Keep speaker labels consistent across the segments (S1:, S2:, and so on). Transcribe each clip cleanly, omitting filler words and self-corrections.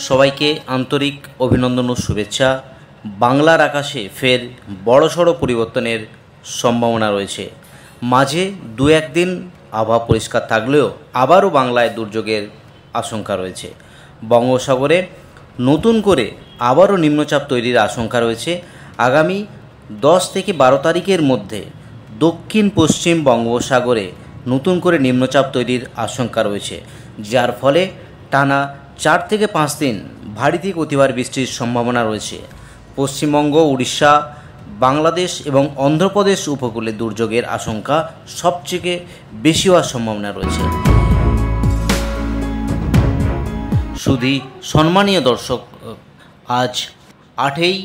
S1: সবাইকে আন্তরিক অভিনন্দন ও শুভেচ্ছা। বাংলার আকাশে ফের বড়সড় পরিবর্তনের সম্ভাবনা রয়েছে। মাঝে দু একদিন আবহাওয়া পরিষ্কার থাকলেও আবারও বাংলায় দুর্যোগের আশঙ্কা রয়েছে। বঙ্গোপসাগরে নতুন করে আবারও নিম্নচাপ তৈরির আশঙ্কা রয়েছে। আগামী 10 থেকে 12 তারিখের মধ্যে দক্ষিণ পশ্চিম বঙ্গোপসাগরে নতুন করে নিম্নচাপ তৈরির আশঙ্কা রয়েছে, যার ফলে টানা 4 থেকে 5 দিন ভারী থেকে অতি ভারী বৃষ্টির সম্ভাবনা রয়েছে। পশ্চিমবঙ্গ, উড়িষ্যা, বাংলাদেশ এবং অন্ধ্রপ্রদেশ উপকূলে দুর্যোগের আশঙ্কা সবচেয়ে বেশি হওয়ার সম্ভাবনা রয়েছে। শুধু সম্মানীয় দর্শক, আজ 8ই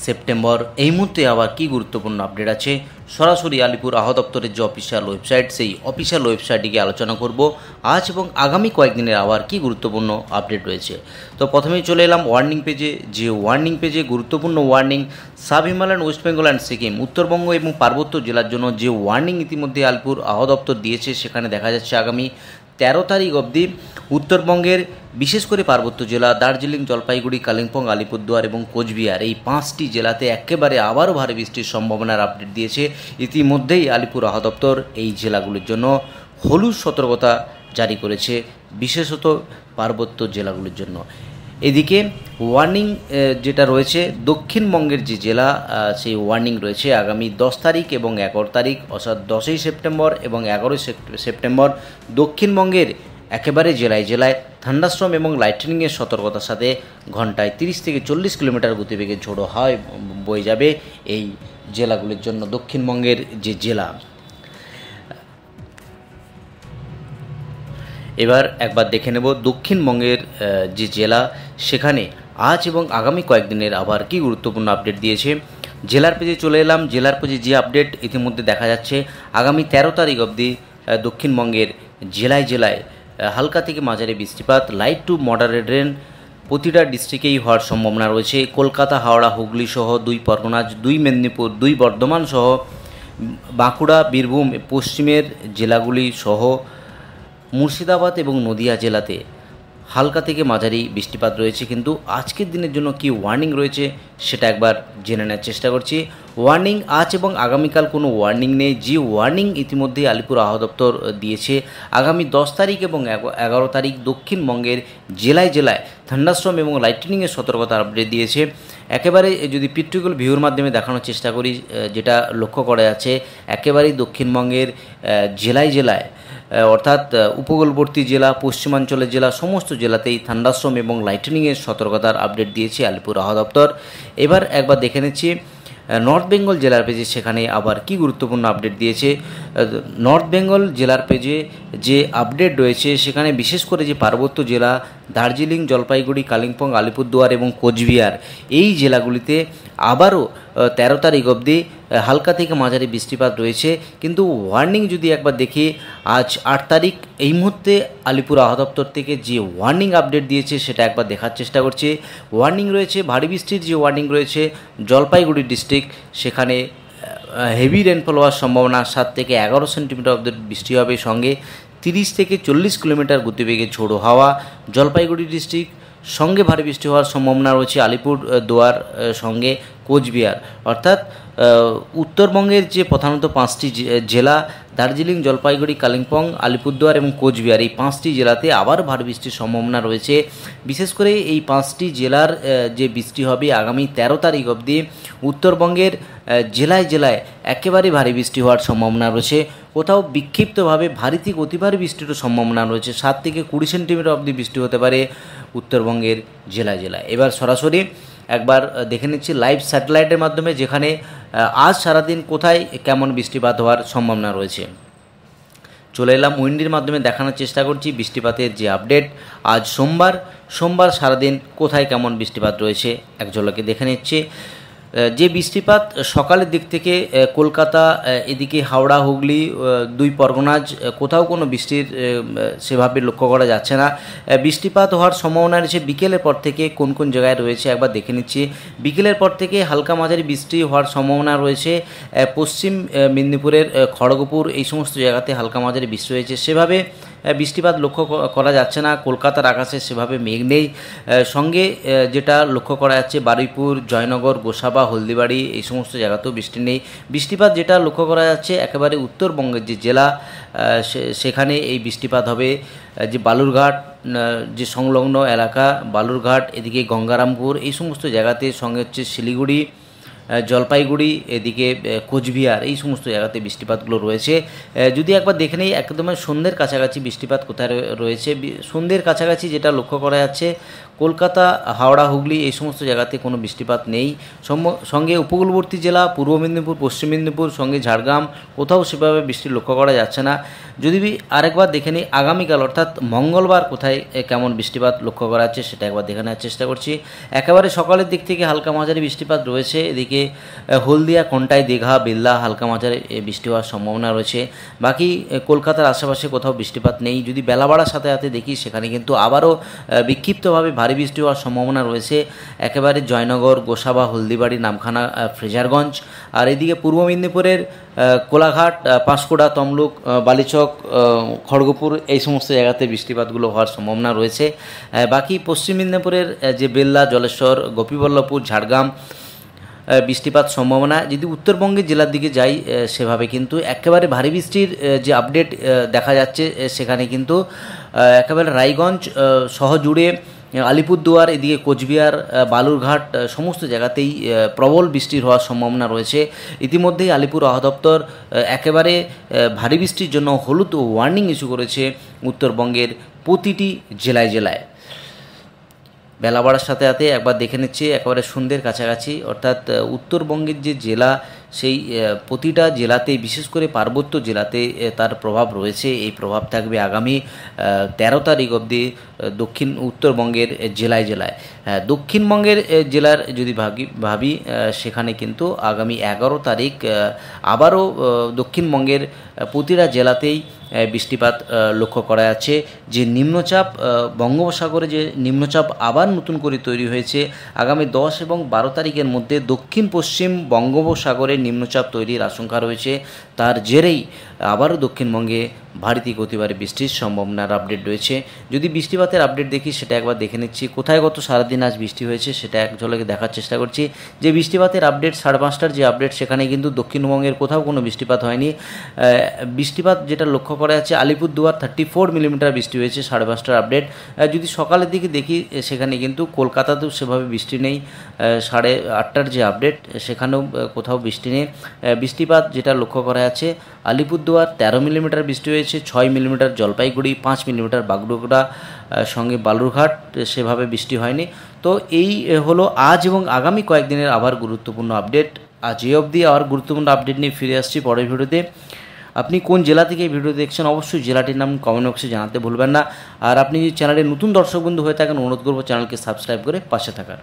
S1: সেপ্টেম্বর। এই মুহূর্তে আবার কি গুরুত্বপূর্ণ আপডেট আছে সরাসরি আলিপুর আবহাওয়া দপ্তরের যে অফিসিয়াল ওয়েবসাইট, সেই অফিসিয়াল ওয়েবসাইটটিকে আলোচনা করব আজ এবং আগামী কয়েকদিনের আবার কি গুরুত্বপূর্ণ আপডেট রয়েছে। তো প্রথমেই চলে এলাম ওয়ার্নিং পেজে। যে ওয়ার্নিং পেজে গুরুত্বপূর্ণ warning sub Himalayan, West Bengal and Sikkim, Uttarbanga এবং পার্বত্য জেলার জন্য যে ওয়ার্নিং ইতিমধ্যে আলিপুর আবহাওয়া দপ্তর দিয়েছে, সেখানে দেখা যাচ্ছে আগামী 13 তারিখ অবধি উত্তরবঙ্গের বিশেষ করে পার্বত্য জেলা দার্জিলিং, জলপাইগুড়ি, কালিম্পং, আলিপুরদুয়ার এবং কোচবিহার এই 5টি জেলাতে একেবারে আবারও ভারী বৃষ্টির সম্ভাবনার আপডেট দিয়েছে। ইতিমধ্যেই আলিপুর আবহাওয়া দপ্তর এই জেলাগুলির জন্য হলুদ সতর্কতা জারি করেছে, বিশেষত পার্বত্য জেলাগুলির জন্য। এদিকে ওয়ার্নিং যেটা রয়েছে দক্ষিণবঙ্গের যে জেলা, সেই ওয়ার্নিং রয়েছে আগামী 10 তারিখ এবং 11 তারিখ, অর্থাৎ 10ই সেপ্টেম্বর এবং 11ই সেপ্টেম্বর দক্ষিণবঙ্গের একেবারে জেলায় জেলায় থান্ডারস্টর্ম এবং লাইটনিংয়ের সতর্কতার সাথে ঘন্টায় 30 থেকে 40 কিলোমিটার গতিবেগে ঝোড়ো হাওয়া বয়ে যাবে এই জেলাগুলির জন্য। দক্ষিণবঙ্গের যে জেলা, এবার একবার দেখে নেব দক্ষিণবঙ্গের যে জেলা, সেখানে আজ এবং আগামী কয়েকদিনের আবার কি গুরুত্বপূর্ণ আপডেট দিয়েছে। জেলার পেজে চলে এলাম। জেলার পেজে যে আপডেট ইতিমধ্যে দেখা যাচ্ছে আগামী 13 তারিখ অবধি দক্ষিণবঙ্গের জেলায় জেলায় হালকা থেকে মাঝারি বৃষ্টিপাত, লাইট টু মডারেট রেন প্রতিটা ডিস্ট্রিক্টেই হওয়ার সম্ভাবনা রয়েছে। কলকাতা, হাওড়া, হুগলি সহ 2 পরগনা, 2 মেদিনীপুর, 2 বর্ধমান সহ বাঁকুড়া, বীরভূম পশ্চিমের জেলাগুলি সহ মুর্শিদাবাদ এবং নদিয়া জেলাতে হালকা থেকে মাঝারি বৃষ্টিপাত রয়েছে। কিন্তু আজকের দিনের জন্য কি ওয়ার্নিং রয়েছে সেটা একবার জেনে নেওয়ার চেষ্টা করছি। ওয়ার্নিং আজ এবং আগামীকাল কোনো ওয়ার্নিং নেই। যে ওয়ার্নিং ইতিমধ্যে আলিপুর আবহাওয়া দপ্তর দিয়েছে আগামী 10 তারিখ এবং 11 তারিখ দক্ষিণবঙ্গের জেলায় জেলায় থান্ডারস্টর্ম এবং লাইটনিংয়ের সতর্কতা আপডেট দিয়েছে। একেবারে যদি পিকচারগুলো ভিউর মাধ্যমে দেখানোর চেষ্টা করি, যেটা লক্ষ্য করা যাচ্ছে একেবারেই দক্ষিণবঙ্গের জেলায় জেলায়, অর্থাৎ উপকূলবর্তী জেলা, পশ্চিমাঞ্চলের জেলা, সমস্ত জেলাতেই থান্ডারস্টর্ম এবং লাইটনিংয়ের সতর্কতার আপডেট দিয়েছে আলিপুর আবহাওয়া দপ্তর। এবার একবার দেখে নিচ্ছি নর্থ বেঙ্গল জেলার পেজে, সেখানে আবার কি গুরুত্বপূর্ণ আপডেট দিয়েছে। নর্থ বেঙ্গল জেলার পেজে যে আপডেট রয়েছে সেখানে বিশেষ করে যে পার্বত্য জেলা দার্জিলিং, জলপাইগুড়ি, কালিম্পং, আলিপুরদুয়ার এবং কোচবিহার এই জেলাগুলিতে আবারও 13 তারিখ অবধি হালকা থেকে মাঝারি বৃষ্টিপাত রয়েছে। কিন্তু ওয়ার্নিং যদি একবার দেখি আজ 8 তারিখ, এই মুহূর্তে আলিপুর আবহাওয়া দপ্তর থেকে যে ওয়ার্নিং আপডেট দিয়েছে সেটা একবার দেখার চেষ্টা করছি। ওয়ার্নিং রয়েছে ভারী বৃষ্টির যে ওয়ার্নিং রয়েছে জলপাইগুড়ি ডিস্ট্রিক্ট, সেখানে হেভি রেনফল হওয়ার সম্ভাবনা, 7 থেকে 11 সেন্টিমিটার অবধি বৃষ্টি হবে, সঙ্গে 30 থেকে 40 কিলোমিটার গতিবেগে ঝোড়ো হাওয়া। জলপাইগুড়ি ডিস্ট্রিক্ট সঙ্গে ভারী বৃষ্টি হওয়ার সম্ভাবনা রয়েছে আলিপুরদুয়ার সঙ্গে কোচবিহার, অর্থাৎ উত্তরবঙ্গের যে প্রধানত 5টি জেলা দার্জিলিং, জলপাইগুড়ি, কালিম্পং, আলিপুরদুয়ার এবং কোচবিহার এই 5টি জেলাতে আবার ভারী বৃষ্টির সম্ভাবনা রয়েছে। বিশেষ করে এই 5টি জেলার যে বৃষ্টি হবে আগামী 13 তারিখ অবধি উত্তরবঙ্গের জেলায় জেলায় একেবারে ভারী বৃষ্টি হওয়ার সম্ভাবনা রয়েছে। কোথাও বিক্ষিপ্তভাবে ভারী থেকে অতি ভারী বৃষ্টিরও সম্ভাবনা রয়েছে। 7 থেকে 20 সেন্টিমিটার অবধি বৃষ্টি হতে পারে উত্তরবঙ্গের জেলায় জেলায়। এবার সরাসরি একবার দেখে নিচ্ছি লাইভ স্যাটেলাইটের মাধ্যমে, যেখানে আজ সারাদিন কোথায় কেমন বৃষ্টিপাত হওয়ার সম্ভাবনা রয়েছে। চলে এলাম উইন্ডির মাধ্যমে দেখানোর চেষ্টা করছি বৃষ্টিপাতের যে আপডেট। আজ সোমবার সারাদিন কোথায় কেমন বৃষ্টিপাত রয়েছে এক ঝলকে দেখে নিচ্ছি। যে বৃষ্টিপাত সকালের দিক থেকে কলকাতা, এদিকে হাওড়া, হুগলি, 2 পরগনাজ কোথাও কোনো বৃষ্টির সেভাবে লক্ষ্য করা যাচ্ছে না। বৃষ্টিপাত হওয়ার সম্ভাবনা রয়েছে বিকেলের পর থেকে। কোন কোন জায়গায় রয়েছে একবার দেখে নিচ্ছি। বিকেলের পর থেকে হালকা মাঝারি বৃষ্টি হওয়ার সম্ভাবনা রয়েছে পশ্চিম মেদিনীপুরের খড়গপুর এই সমস্ত জায়গাতে হালকা মাঝারি বৃষ্টি হয়েছে। সেভাবে বৃষ্টিপাত লক্ষ্য করা যাচ্ছে না। কলকাতার আকাশে সেভাবে মেঘ নেই। সঙ্গে যেটা লক্ষ্য করা যাচ্ছে বারুইপুর, জয়নগর, গোসাবা, হলদিবাড়ি এই সমস্ত জায়গাতেও বৃষ্টি নেই। বৃষ্টিপাত যেটা লক্ষ্য করা যাচ্ছে একেবারে উত্তরবঙ্গের যে জেলা সেখানে এই বৃষ্টিপাত হবে। যে বালুরঘাট যে সংলগ্ন এলাকা, বালুরঘাট, এদিকে গঙ্গারামপুর এই সমস্ত জায়গাতে, সঙ্গে হচ্ছে শিলিগুড়ি, জলপাইগুড়ি, এদিকে কোচবিহার এই সমস্ত জায়গাতে বৃষ্টিপাতগুলো রয়েছে। যদি একবার দেখে নেই একদম সন্ধ্যের কাছাকাছি বৃষ্টিপাত কোথায় রয়েছে। সন্ধ্যের কাছাকাছি যেটা লক্ষ্য করা যাচ্ছে কলকাতা, হাওড়া, হুগলি এই সমস্ত জায়গাতে কোনো বৃষ্টিপাত নেই। সঙ্গে উপকূলবর্তী জেলা পূর্ব মেদিনীপুর, পশ্চিম মেদিনীপুর, সঙ্গে ঝাড়গ্রাম কোথাও সেভাবে বৃষ্টি লক্ষ্য করা যাচ্ছে না। যদি আরেকবার দেখে নিই আগামীকাল অর্থাৎ মঙ্গলবার কোথায় কেমন বৃষ্টিপাত লক্ষ্য করা যাচ্ছে সেটা একবার দেখে নেওয়ার চেষ্টা করছি। একেবারে সকালের দিক থেকে হালকা মাঝারি বৃষ্টিপাত রয়েছে। এদিকে হলদিয়া, কন্টাই, দীঘা, বেল্লা হালকা মাঝারি বৃষ্টি হওয়ার সম্ভাবনা রয়েছে। বাকি কলকাতার আশেপাশে কোথাও বৃষ্টিপাত নেই। যদি বেলা বাড়ার সাথে সাথে দেখি সেখানে কিন্তু আবারও বিক্ষিপ্তভাবে ভারী বৃষ্টি হওয়ার সম্ভাবনা রয়েছে। একেবারে জয়নগর, গোসাবা, হলদিবাড়ি, নামখানা, ফ্রেজারগঞ্জ, আর এদিকে পূর্ব মেদিনীপুরের কোলাঘাট, পাঁশকুড়া, তমলুক, বালিচক, খড়গপুর এই সমস্ত জায়গাতে বৃষ্টিপাতগুলো হওয়ার সম্ভাবনা রয়েছে। বাকি পশ্চিম মেদিনীপুরের যে বেল্লা, জলেশ্বর, গোপীবল্লভপুর, ঝাড়গ্রাম বৃষ্টিপাত সম্ভাবনা। যদি উত্তরবঙ্গের জেলার দিকে যাই সেভাবে কিন্তু একেবারে ভারী বৃষ্টির যে আপডেট দেখা যাচ্ছে সেখানে কিন্তু একেবারে রায়গঞ্জ সহ জুড়ে, আলিপুরদুয়ার, এদিকে কোচবিহার, বালুরঘাট সমস্ত জায়গাতেই প্রবল বৃষ্টির হওয়ার সম্ভাবনা রয়েছে। ইতিমধ্যেই আলিপুর আবহাওয়া দপ্তর একেবারে ভারী বৃষ্টির জন্য হলুদ ওয়ার্নিং ইস্যু করেছে উত্তরবঙ্গের প্রতিটি জেলায় জেলায়। বেলা বাড়ার সাথে সাথে একবার দেখে নিচ্ছি একেবারে সন্ধ্যের কাছাকাছি অর্থাৎ উত্তরবঙ্গের যে জেলা সেই প্রতিটা জেলাতেই, বিশেষ করে পার্বত্য জেলাতে তার প্রভাব রয়েছে। এই প্রভাব থাকবে আগামী 13 তারিখ অবধি দক্ষিণ উত্তরবঙ্গের জেলায় জেলায়। দক্ষিণবঙ্গের জেলার যদি ভাবি সেখানে কিন্তু আগামী 11 তারিখ আবারও দক্ষিণবঙ্গের প্রতিটা জেলাতেই বৃষ্টিপাত লক্ষ্য করা যাচ্ছে। যে নিম্নচাপ বঙ্গোপসাগরে যে নিম্নচাপ আবার নতুন করে তৈরি হয়েছে, আগামী 10 এবং 12 তারিখের মধ্যে দক্ষিণ পশ্চিম বঙ্গোপসাগরে নিম্নচাপ তৈরির আশঙ্কা রয়েছে। তার জেরেই আবারও দক্ষিণবঙ্গে ভারী থেকে অতি ভারী বৃষ্টির সম্ভাবনার আপডেট রয়েছে। যদি বৃষ্টিপাতের আপডেট দেখি সেটা একবার দেখে নিচ্ছি। কোথায় গত সারাদিন আজ বৃষ্টি হয়েছে সেটা এক ঝলকে দেখার চেষ্টা করছি। যে বৃষ্টিপাতের আপডেট 5:30টার যে আপডেট সেখানে কিন্তু দক্ষিণবঙ্গের কোথাও কোনো বৃষ্টিপাত হয়নি। বৃষ্টিপাত যেটা লক্ষ্য করা যাচ্ছে আলিপুরদুয়ার 34 মিলিমিটার বৃষ্টি হয়েছে 5:30টার আপডেট। যদি সকালের দিকে দেখি সেখানে কিন্তু কলকাতাতেও সেভাবে বৃষ্টি নেই। 8:30টার যে আপডেট সেখানেও কোথাও বৃষ্টি নেই। বৃষ্টিপাত যেটা লক্ষ্য করা যাচ্ছে আলিপুরদুয়ার 13 মিলিমিটার বৃষ্টি হয়েছে, 6 মিলিমিটার জলপাইগুড়ি, 5 মিলিমিটার বাগডোগরা, সঙ্গে বালুরঘাট সেভাবে বৃষ্টি হয়নি। তো এই হলো আজ এবং আগামী কয়েকদিনের আবার গুরুত্বপূর্ণ আপডেট। আজ এই অবধি আর গুরুত্বপূর্ণ আপডেট নিয়ে ফিরে আসছি পরের ভিডিওতে। আপনি কোন জেলা থেকে এই ভিডিও দেখছেন অবশ্যই জেলাটির নাম কমেন্ট বক্সে জানাতে ভুলবেন না। আর আপনি যদি চ্যানেলে নতুন দর্শক বন্ধু হয়ে থাকেন অনুরোধ করবো চ্যানেলকে সাবস্ক্রাইব করে পাশে থাকার।